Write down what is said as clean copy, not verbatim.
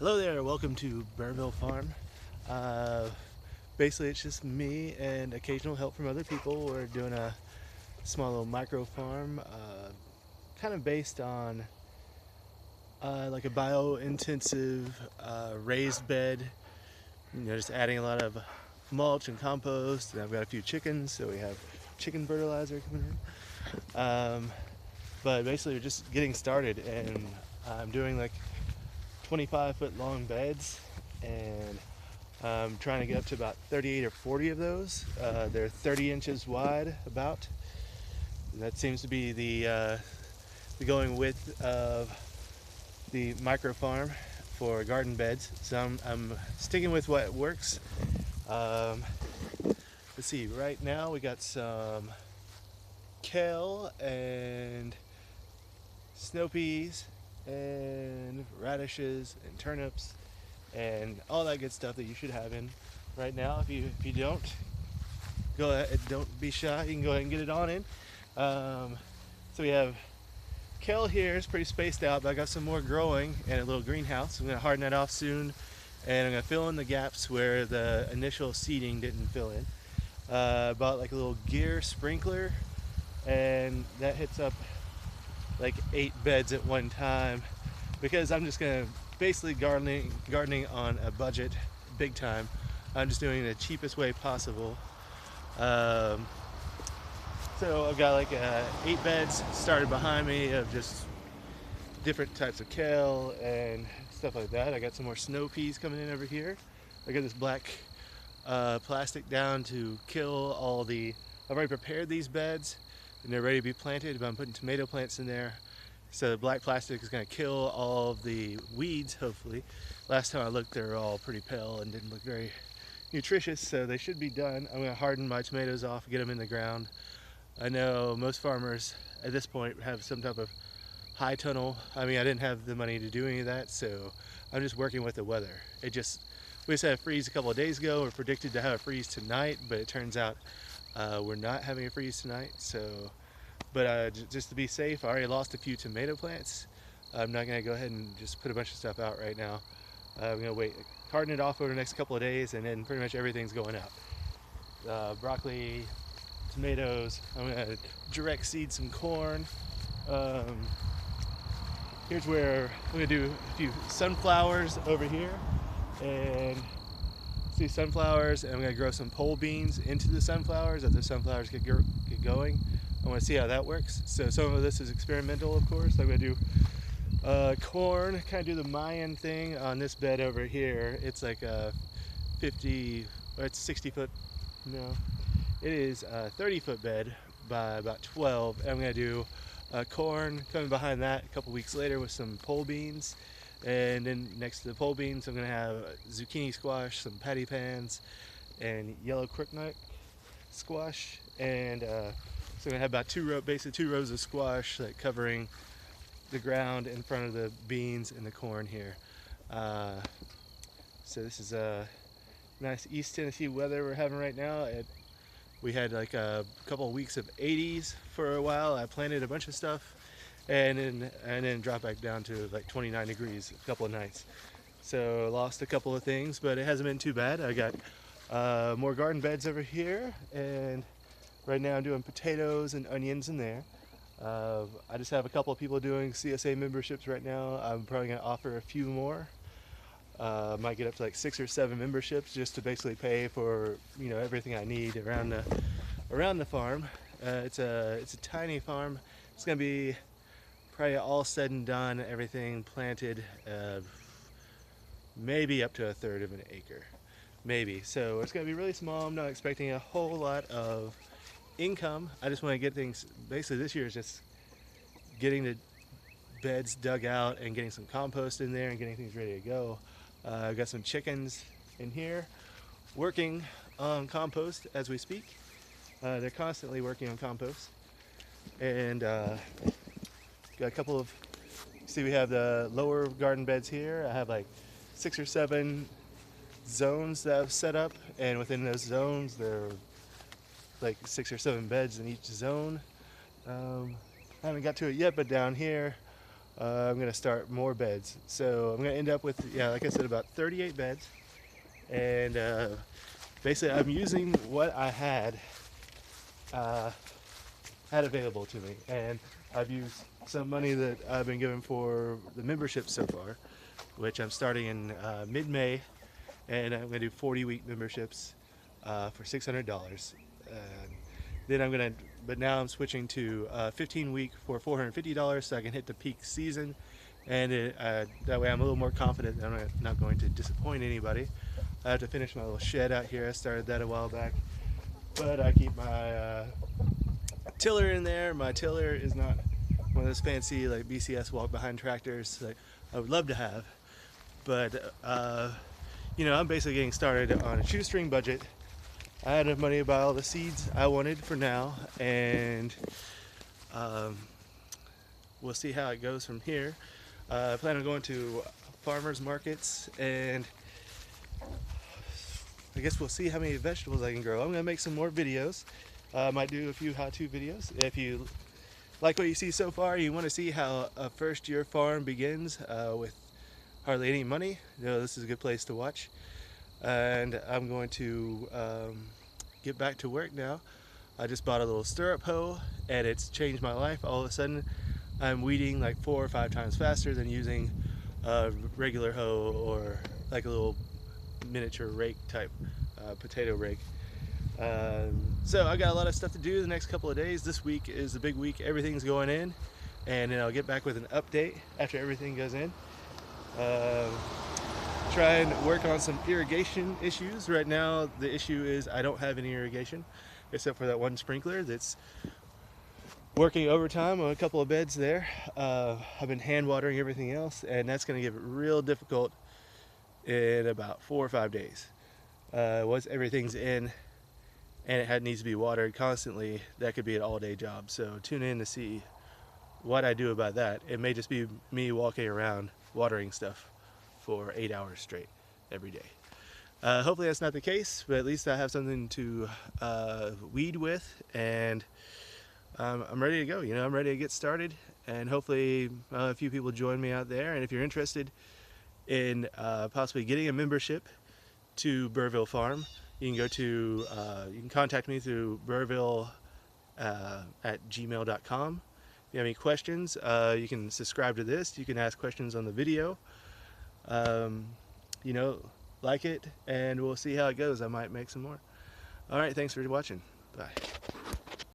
Hello there, welcome to Burrville Farm. Uh, Basically, it's just me and occasional help from other people. We're doing a small little micro farm, kind of based on like a bio-intensive raised bed. Just adding a lot of mulch and compost. And I've got a few chickens, so we have chicken fertilizer coming in. But basically, we're just getting started, and I'm doing like 25-foot long beds, and I'm trying to get up to about 38 or 40 of those. They're 30 inches wide about. And that seems to be the going width of the micro farm for garden beds. So I'm sticking with what works. Let's see, right now we got some kale and snow peas and radishes and turnips and all that good stuff that you should have in right now. If you don't, go ahead, don't be shy, you can go ahead and get it on in. So we have kale here. It's pretty spaced out, but I got some more growing in a little greenhouse. I'm going to harden that off soon, and I'm going to fill in the gaps where the initial seeding didn't fill in. Bought like a little gear sprinkler, and that hits up like 8 beds at one time, because I'm just gonna basically gardening on a budget, big time. I'm just doing it the cheapest way possible. So I've got like 8 beds started behind me of just different types of kale and stuff like that. I got some more snow peas coming in over here. I got this black plastic down to kill all the. I've already prepared these beds and they're ready to be planted, but I'm putting tomato plants in there. So the black plastic is going to kill all of the weeds, hopefully. Last time I looked, they were all pretty pale and didn't look very nutritious, so they should be done. I'm going to harden my tomatoes off, get them in the ground. I know most farmers at this point have some type of high tunnel. I mean, I didn't have the money to do any of that, so I'm just working with the weather. We just had a freeze a couple of days ago. We're predicted to have a freeze tonight, but it turns out we're not having a freeze tonight. But just to be safe, I already lost a few tomato plants. I'm not going to go ahead and just put a bunch of stuff out right now. I'm going to wait, harden it off over the next couple of days, and then pretty much everything's going out. Broccoli, tomatoes. I'm going to direct seed some corn. Here's where I'm going to do a few sunflowers over here, and see sunflowers, and I'm going to grow some pole beans into the sunflowers as the sunflowers get going. I want to see how that works. So some of this is experimental, of course. I'm going to do corn, kind of do the Mayan thing on this bed over here. It's like a 60 foot, no, it is a 30-foot bed by about 12. And I'm going to do corn coming behind that a couple weeks later with some pole beans. And then next to the pole beans, I'm going to have zucchini squash, some patty pans, and yellow crookneck squash. And so I'm going to have about basically two rows of squash, like covering the ground in front of the beans and the corn here. So this is a nice East Tennessee weather we're having right now. We had like a couple of weeks of 80s for a while. I planted a bunch of stuff, and then dropped back down to like 29 degrees a couple of nights. So lost a couple of things, but it hasn't been too bad. I got more garden beds over here, and right now I'm doing potatoes and onions in there. I just have a couple of people doing CSA memberships right now. I'm probably going to offer a few more. Might get up to like 6 or 7 memberships just to basically pay for everything I need around the farm. It's a tiny farm. It's going to be probably all said and done, everything planted, maybe up to a third of an acre, maybe. So it's going to be really small. I'm not expecting a whole lot of income. I just want to get things, basically this year is just getting the beds dug out and getting some compost in there and getting things ready to go. I've got some chickens in here working on compost as we speak. They're constantly working on compost. And got a couple of, see, we have the lower garden beds here. I have like 6 or 7 zones that I've set up, and within those zones there are like 6 or 7 beds in each zone. I haven't got to it yet, but down here I'm going to start more beds. So I'm going to end up with, yeah, like I said, about 38 beds. And basically I'm using what I had available to me. And I've used some money that I've been given for the membership so far, which I'm starting in mid-May. And I'm going to do 40-week memberships for $600. Then I'm going to, but now I'm switching to 15-week for $450 so I can hit the peak season. And that way I'm a little more confident that I'm not going to disappoint anybody. I have to finish my little shed out here. I started that a while back. But I keep my tiller in there. My tiller is not one of those fancy like BCS walk behind tractors that I would love to have. But you know, I'm basically getting started on a shoestring budget. I had enough money to buy all the seeds I wanted for now, and we'll see how it goes from here. I plan on going to farmers markets, and I guess we'll see how many vegetables I can grow. I'm going to make some more videos. I might do a few how-to videos. If you like what you see so far, you want to see how a first-year farm begins with hardly any money, you know, this is a good place to watch. And I'm going to get back to work now. I just bought a little stirrup hoe and it's changed my life. All of a sudden I'm weeding like 4 or 5 times faster than using a regular hoe or like a little miniature rake type potato rake. So I got a lot of stuff to do the next couple of days. This week is the big week. Everything's going in, and then I'll get back with an update after everything goes in. Try and work on some irrigation issues. Right now the issue is I don't have any irrigation except for that one sprinkler that's working overtime on a couple of beds there. I've been hand watering everything else, and that's going to get real difficult in about 4 or 5 days. Once everything's in and it needs to be watered constantly, that could be an all-day job. So tune in to see what I do about that. It may just be me walking around watering stuff for 8 hours straight every day. Hopefully that's not the case, but at least I have something to weed with, and I'm ready to go. You know, I'm ready to get started, and hopefully a few people join me out there. And if you're interested in possibly getting a membership to Burrville Farm, you can go to you can contact me through Burrville at gmail.com. If you have any questions, you can subscribe to this. You can ask questions on the video. You know, like it, and we'll see how it goes. I might make some more. All right, thanks for watching. Bye.